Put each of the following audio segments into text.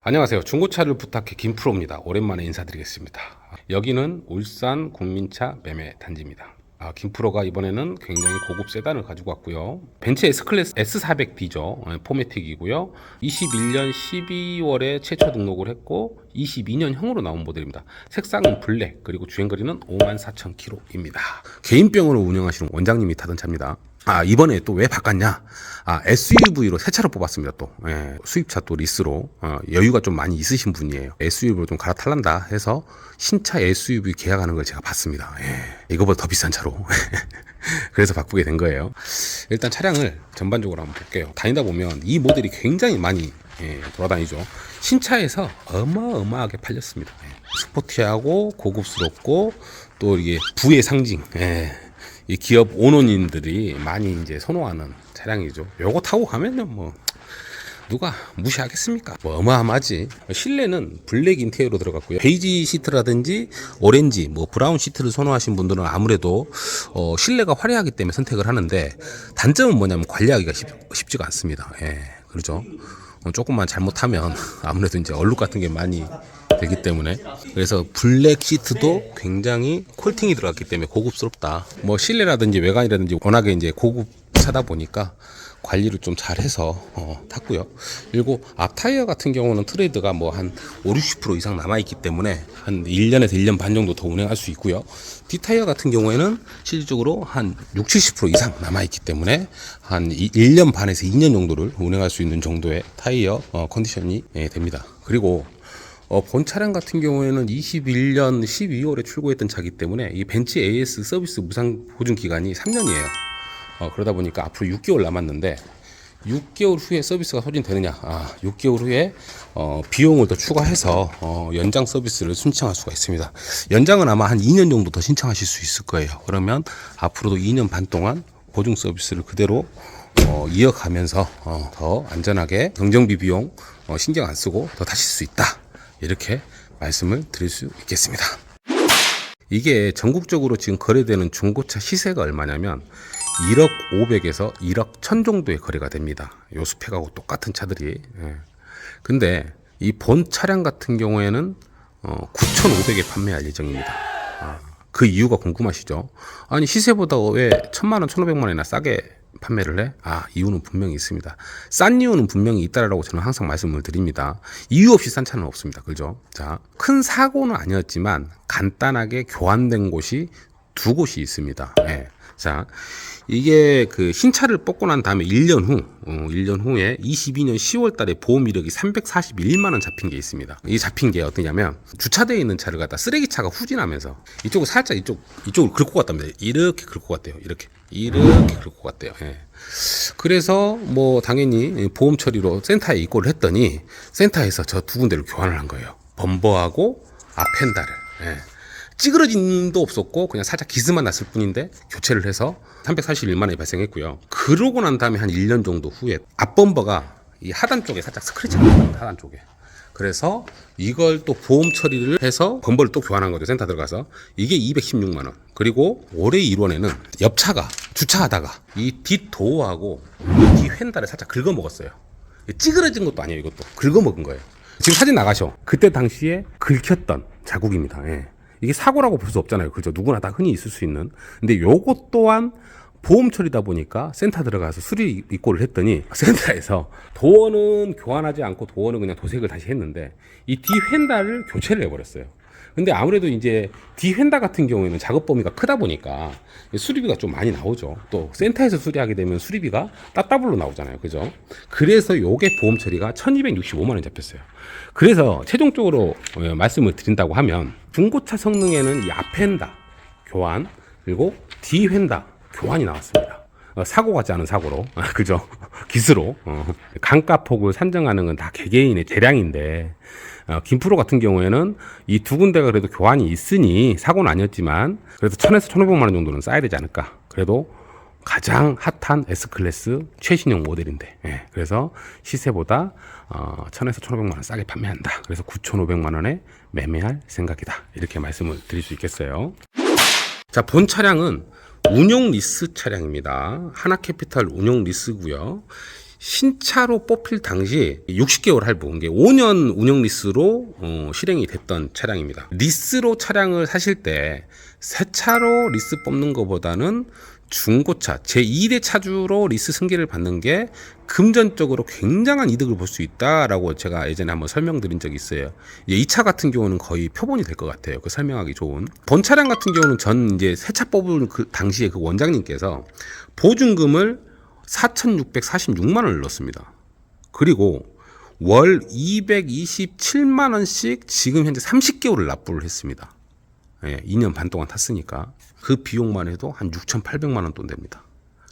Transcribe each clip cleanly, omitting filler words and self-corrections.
안녕하세요. 중고차를 부탁해 김프로입니다. 오랜만에 인사드리겠습니다. 여기는 울산 국민차 매매 단지입니다. 김프로가 이번에는 굉장히 고급 세단을 가지고 왔고요. 벤츠 S클래스 S400D죠. 포매틱이고요. 21년 12월에 최초 등록을 했고 22년형으로 나온 모델입니다. 색상은 블랙, 그리고 주행거리는 54,000km입니다. 개인병으로 운영하시는 원장님이 타던 차입니다. 이번에 또 왜 바꿨냐? SUV로 새 차를 뽑았습니다, 또. 수입차 또 리스로. 여유가 좀 많이 있으신 분이에요. SUV로 좀 갈아탈란다 해서 신차 SUV 계약하는 걸 제가 봤습니다. 이거보다 더 비싼 차로. 그래서 바꾸게 된 거예요. 일단 차량을 전반적으로 한번 볼게요. 다니다 보면 이 모델이 굉장히 많이 돌아다니죠. 신차에서 어마어마하게 팔렸습니다. 스포티하고 고급스럽고 또 이게 부의 상징. 이 기업 오너님들이 많이 이제 선호하는 차량이죠. 요거 타고 가면요, 뭐 누가 무시하겠습니까? 뭐 어마어마하지. 실내는 블랙 인테리어로 들어갔고요. 베이지 시트라든지 오렌지, 뭐 브라운 시트를 선호하신 분들은 아무래도 실내가 화려하기 때문에 선택을 하는데, 단점은 뭐냐면 관리하기가 쉽지가 않습니다. 그렇죠. 조금만 잘못하면 아무래도 이제 얼룩 같은 게 많이 되기 때문에, 그래서 블랙 시트도 굉장히 콜팅이 들어갔기 때문에 고급스럽다. 뭐 실내라든지 외관이라든지 워낙에 이제 고급차다 보니까 관리를 좀 잘해서 탔고요. 그리고 앞 타이어 같은 경우는 트레이드가 뭐 한 50-60% 이상 남아있기 때문에 한 1년에서 1년 반 정도 더 운행할 수 있고요. 뒷 타이어 같은 경우에는 실질적으로 한 60-70% 이상 남아있기 때문에 한 1년 반에서 2년 정도를 운행할 수 있는 정도의 타이어 컨디션이 됩니다. 그리고 본 차량 같은 경우에는 21년 12월에 출고했던 차기 때문에 이 벤츠 AS 서비스 무상 보증 기간이 3년이에요. 그러다 보니까 앞으로 6개월 남았는데 6개월 후에 서비스가 소진되느냐? 6개월 후에 비용을 더 추가해서 연장 서비스를 신청할 수가 있습니다. 연장은 아마 한 2년 정도 더 신청하실 수 있을 거예요. 그러면 앞으로도 2년 반 동안 보증 서비스를 그대로 이어가면서 더 안전하게 경정비 비용 신경 안 쓰고 더 타실 수 있다. 이렇게 말씀을 드릴 수 있겠습니다. 이게 전국적으로 지금 거래되는 중고차 시세가 얼마냐면 1억 500에서 1억 1000 정도의 거래가 됩니다. 요 스펙하고 똑같은 차들이. 근데 이 본 차량 같은 경우에는 9,500에 판매할 예정입니다. 그 이유가 궁금하시죠? 아니 시세보다 왜 1,000만 원, 1,500만 원이나 싸게 판매를 해? 이유는 분명히 있습니다. 싼 이유는 분명히 있다라고 저는 항상 말씀을 드립니다. 이유 없이 싼 차는 없습니다. 그죠? 자, 큰 사고는 아니었지만 간단하게 교환된 곳이 두 곳이 있습니다. 자, 이게 그 신차를 뽑고 난 다음에 1년 후에 22년 10월 달에 보험 이력이 341만 원 잡힌 게 있습니다. 이 잡힌 게 어떠냐면 주차되어 있는 차를 갖다 쓰레기차가 후진하면서 이쪽을 살짝 이쪽을 긁고 갔답니다. 이렇게 긁고 갔대요. 이렇게 긁고 갔대요. 그래서 뭐 당연히 보험 처리로 센터에 입고를 했더니 센터에서 저 두 군데를 교환을 한 거예요. 범버하고 앞펜다를. 찌그러짐도 없었고 그냥 살짝 기스만 났을 뿐인데 교체를 해서 341만 원이 발생했고요. 그러고 난 다음에 한 1년 정도 후에 앞범버가 이 하단 쪽에 살짝 스크래치가 났습니다. 하단 쪽에. 그래서 이걸 또 보험 처리를 해서 범버를 또 교환한 거죠. 센터 들어가서. 이게 216만 원. 그리고 올해 1월에는 옆차가 주차하다가 이 뒷도어하고 이 뒷혓달을 살짝 긁어먹었어요. 찌그러진 것도 아니에요. 이것도 긁어먹은 거예요. 지금 사진 나가셔. 그때 당시에 긁혔던 자국입니다. 이게 사고라고 볼 수 없잖아요. 그죠? 누구나 다 흔히 있을 수 있는. 근데 요것 또한 보험 처리다 보니까 센터 들어가서 수리 입고를 했더니 센터에서 도어는 교환하지 않고 도어는 그냥 도색을 다시 했는데 이 뒤혓달을 교체를 해버렸어요. 근데 아무래도 이제 뒤혓달 같은 경우에는 작업 범위가 크다 보니까 수리비가 좀 많이 나오죠. 또 센터에서 수리하게 되면 수리비가 따따블로 나오잖아요. 그죠? 그래서 요게 보험 처리가 1265만 원 잡혔어요. 그래서 최종적으로 말씀을 드린다고 하면 중고차 성능에는 이 앞혓다 교환 그리고 뒤혓다 교환이 나왔습니다. 사고 같지 않은 사고로. 그죠? 기스로. 강가폭을 산정하는 건 다 개개인의 재량인데 김프로 같은 경우에는 이 두 군데가 그래도 교환이 있으니 사고는 아니었지만 그래도 1000에서 1500만 원 정도는 쌓아야 되지 않을까. 그래도 가장 핫한 S클래스 최신형 모델인데 그래서 시세보다 1000에서 1500만 원 싸게 판매한다. 그래서 9500만 원에 매매할 생각이다. 이렇게 말씀을 드릴 수 있겠어요. 자, 본 차량은 운용 리스 차량입니다. 하나캐피탈 운용 리스고요. 신차로 뽑힐 당시 60개월 할부, 이게 5년 운영 리스로 실행이 됐던 차량입니다. 리스로 차량을 사실 때 새 차로 리스 뽑는 것보다는 중고차 제2대 차주로 리스 승계를 받는 게 금전적으로 굉장한 이득을 볼 수 있다라고 제가 예전에 한번 설명드린 적이 있어요. 이 차 같은 경우는 거의 표본이 될 것 같아요. 그 설명하기 좋은. 본 차량 같은 경우는 전 이제 새 차 뽑을 그 당시에 그 원장님께서 보증금을 4,646만 원을 넣었습니다. 그리고 월 227만 원씩 지금 현재 30개월을 납부를 했습니다. 예, 2년 반 동안 탔으니까 그 비용만 해도 한 6,800만 원 돈 됩니다.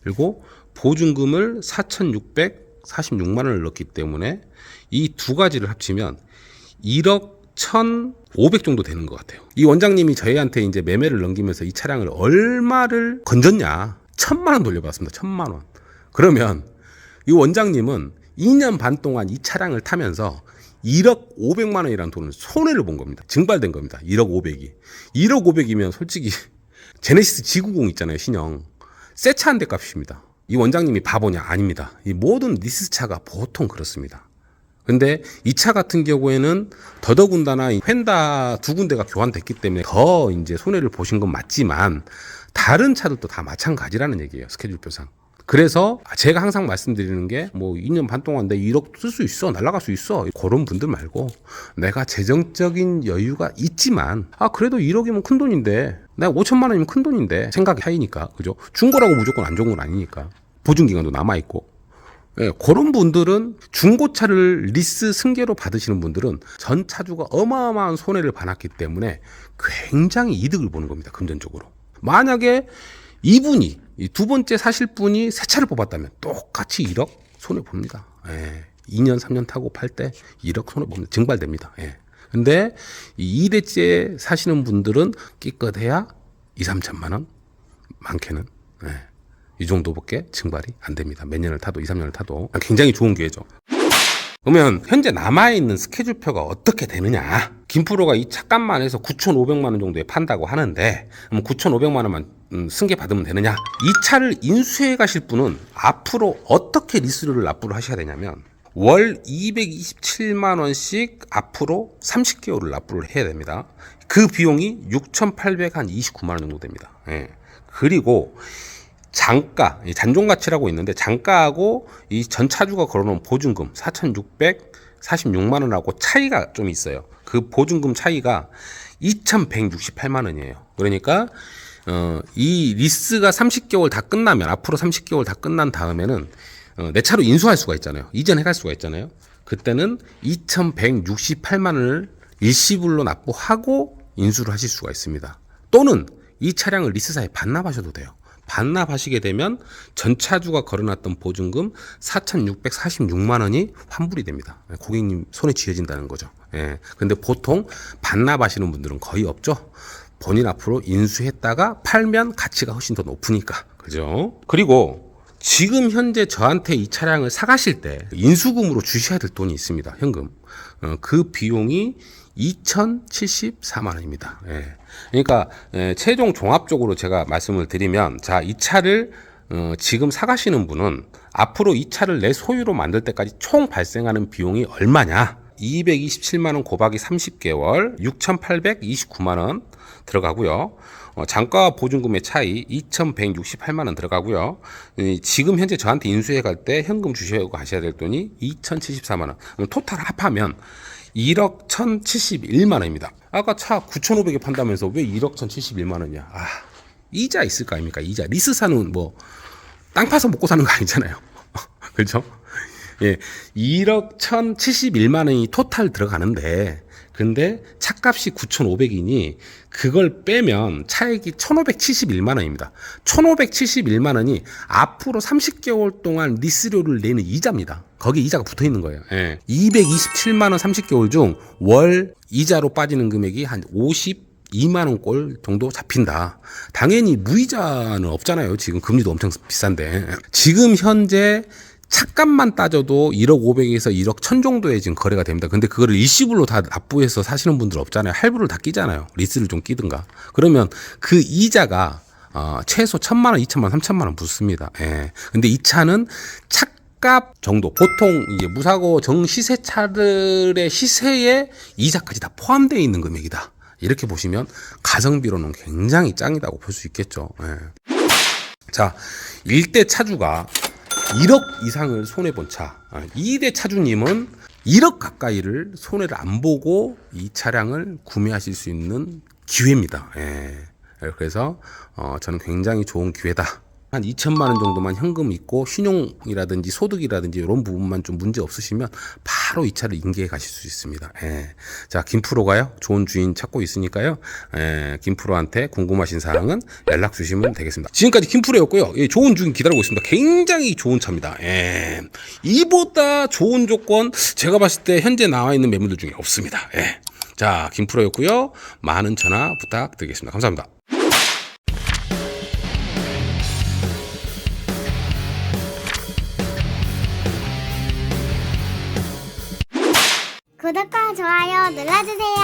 그리고 보증금을 4,646만 원을 넣기 때문에 이 두 가지를 합치면 1억 1,500 정도 되는 것 같아요. 이 원장님이 저희한테 이제 매매를 넘기면서 이 차량을 얼마를 건졌냐? 1,000만 원 돌려받았습니다. 1,000만 원. 그러면 이 원장님은 2년 반 동안 이 차량을 타면서 1억 500만 원이라는 돈을 손해를 본 겁니다. 증발된 겁니다. 1억 500이. 1억 500이면 솔직히 제네시스 G90 있잖아요. 신형. 새 차 한 대 값입니다. 이 원장님이 바보냐? 아닙니다. 이 모든 리스 차가 보통 그렇습니다. 근데 이 차 같은 경우에는 더더군다나 휀다 두 군데가 교환됐기 때문에 더 이제 손해를 보신 건 맞지만 다른 차들도 다 마찬가지라는 얘기예요. 스케줄표상. 그래서 제가 항상 말씀드리는 게 뭐 2년 반 동안 내 1억 쓸 수 있어, 날아갈 수 있어, 그런 분들 말고 내가 재정적인 여유가 있지만 그래도 1억이면 큰 돈인데 내가 5천만 원이면 큰 돈인데 생각이 차이니까, 그죠? 중고라고 무조건 안 좋은 건 아니니까 보증기간도 남아있고, 예, 그런 분들은 중고차를 리스 승계로 받으시는 분들은 전 차주가 어마어마한 손해를 봐놨기 때문에 굉장히 이득을 보는 겁니다. 금전적으로. 만약에 이분이 이 두 번째 사실 분이 새 차를 뽑았다면 똑같이 1억 손해봅니다. 예. 2년 3년 타고 팔 때 1억 손해봅니다. 증발됩니다. 예. 근데 이 2대째 사시는 분들은 끼껏해야 2, 3천만 원, 많게는 예. 이 정도밖에 증발이 안 됩니다. 몇 년을 타도 2, 3년을 타도 굉장히 좋은 기회죠. 그러면 현재 남아있는 스케줄표가 어떻게 되느냐? 김프로가 이 차값만 해서 9,500만 원 정도에 판다고 하는데 9,500만 원만 승계 받으면 되느냐? 이 차를 인수해 가실 분은 앞으로 어떻게 리스를 납부를 하셔야 되냐면 월 227만 원씩 앞으로 30개월을 납부를 해야 됩니다. 그 비용이 6,829만 원 정도 됩니다. 예. 그리고 장가, 잔존가치라고 있는데 장가하고 이 전 차주가 걸어놓은 보증금 4,646만 원하고 차이가 좀 있어요. 그 보증금 차이가 2,168만 원이에요. 그러니까 이 리스가 30개월 다 끝나면, 앞으로 30개월 다 끝난 다음에는 내 차로 인수할 수가 있잖아요. 이전해 갈 수가 있잖아요. 그때는 2,168만 원을 일시불로 납부하고 인수를 하실 수가 있습니다. 또는 이 차량을 리스사에 반납하셔도 돼요. 반납하시게 되면 전 차주가 걸어놨던 보증금 4,646만 원이 환불이 됩니다. 고객님 손에 쥐어진다는 거죠. 예. 근데 보통 반납하시는 분들은 거의 없죠. 본인 앞으로 인수했다가 팔면 가치가 훨씬 더 높으니까. 그죠? 그리고 지금 현재 저한테 이 차량을 사가실 때 인수금으로 주셔야 될 돈이 있습니다. 현금. 그 비용이 2,074만 원입니다. 예. 그러니까 최종 종합적으로 제가 말씀을 드리면, 자, 이 차를 지금 사가시는 분은 앞으로 이 차를 내 소유로 만들 때까지 총 발생하는 비용이 얼마냐? 227만 원 곱하기 30개월 6,829만 원 들어가고요. 장가와 보증금의 차이 2,168만 원 들어가고요. 지금 현재 저한테 인수해 갈 때 현금 주셔야 하셔야 될 돈이 2,074만 원. 토탈 합하면 1억 1,071만 원입니다. 아까 차 9,500에 판다면서 왜 1억 1,071만 원이야? 이자 있을 거 아닙니까? 이자. 리스사는 뭐 땅 파서 먹고 사는 거 아니잖아요. 그렇죠? 예, 1억 1,071만 원이 토탈 들어가는데, 근데 차값이 9,500이니 그걸 빼면 차액이 1,571만 원입니다. 1,571만 원이 앞으로 30개월 동안 리스료를 내는 이자입니다. 거기에 이자가 붙어 있는 거예요. 예. 227만 원 30개월 중 월 이자로 빠지는 금액이 한 52만 원 꼴 정도 잡힌다. 당연히 무이자는 없잖아요. 지금 금리도 엄청 비싼데. 지금 현재 차값만 따져도 1억 500에서 1억 1000 정도에 지금 거래가 됩니다. 근데 그거를 일시불로 다 납부해서 사시는 분들 없잖아요. 할부를 다 끼잖아요. 리스를 좀 끼든가. 그러면 그 이자가 최소 1,000만 원, 2,000만 원, 3,000만 원 붙습니다. 예. 근데 이 차는 차값 정도, 보통 이제 무사고 정시세 차들의 시세에 이자까지 다 포함되어 있는 금액이다. 이렇게 보시면 가성비로는 굉장히 짱이라고 볼 수 있겠죠. 예. 자, 1대 차주가 1억 이상을 손해본 차, 2대 차주님은 1억 가까이를 손해를 안 보고 이 차량을 구매하실 수 있는 기회입니다. 예. 그래서 저는 굉장히 좋은 기회다. 한 2천만 원 정도만 현금 있고 신용이라든지 소득이라든지 이런 부분만 좀 문제 없으시면 바로 이 차를 인계해 가실 수 있습니다. 예. 자, 김프로가요. 좋은 주인 찾고 있으니까요. 예. 김프로한테 궁금하신 사항은 연락 주시면 되겠습니다. 지금까지 김프로였고요. 예, 좋은 주인 기다리고 있습니다. 굉장히 좋은 차입니다. 예. 이보다 좋은 조건 제가 봤을 때 현재 나와 있는 매물들 중에 없습니다. 예. 자, 김프로였고요. 많은 전화 부탁드리겠습니다. 감사합니다. 구독과 좋아요 눌러주세요.